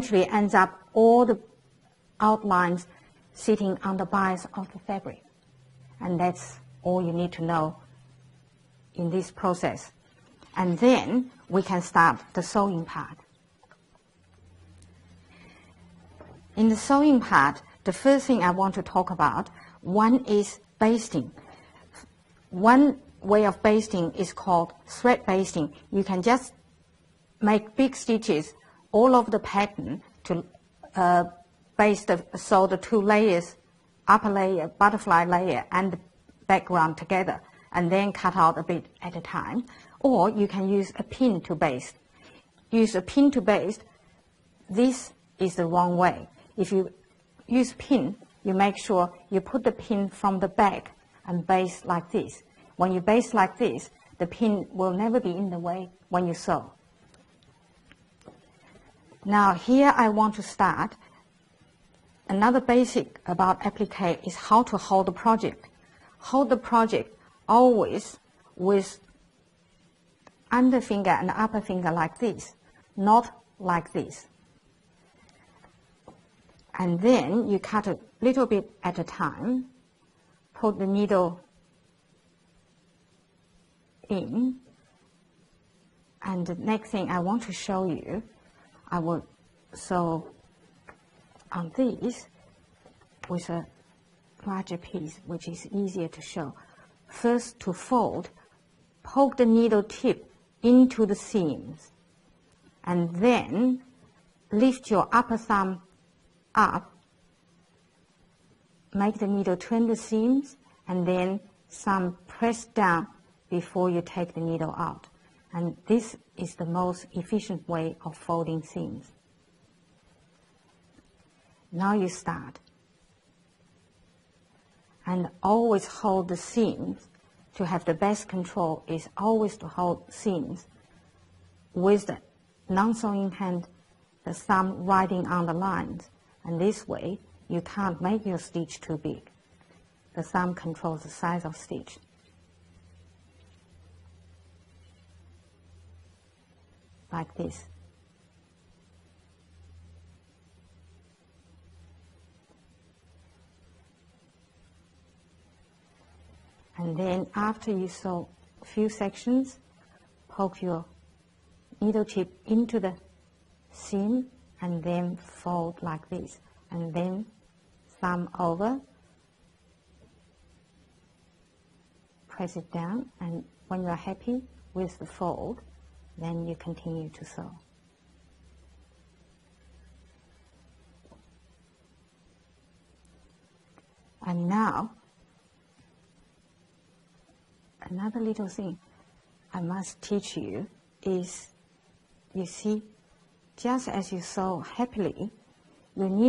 eventually ends up all the outlines sitting on the bias of the fabric. And that's all you need to know in this process. And then we can start the sewing part. In the sewing part, the first thing I want to talk about, one is basting. One way of basting is called thread basting. You can just make big stitches all over the pattern to sew the two layers, upper layer, butterfly layer, and the background together, and then cut out a bit at a time. Or you can use a pin to baste. Use a pin to baste. This is the wrong way. If you use pin, you make sure you put the pin from the back and baste like this. When you baste like this, the pin will never be in the way when you sew. Now here I want to start. Another basic about applique is how to hold the project. Hold the project always with under finger and upper finger like this, not like this. And then you cut a little bit at a time, put the needle in, and the next thing I want to show you, I will sew on this with a larger piece, which is easier to show. First, to fold, poke the needle tip into the seams, and then lift your upper thumb up, make the needle turn the seams, and then thumb press down before you take the needle out. And this is the most efficient way of folding seams. Now you start. And always hold the seams. To have the best control is always to hold seams with the non-sewing hand, the thumb riding on the lines. And this way, you can't make your stitch too big. The thumb controls the size of stitch. Like this. And then after you sew a few sections, poke your needle tip into the seam and then fold like this. And then thumb over, press it down, and when you are happy with the fold, then you continue to sew. And now, another little thing I must teach you is, you see, just as you sew happily, you need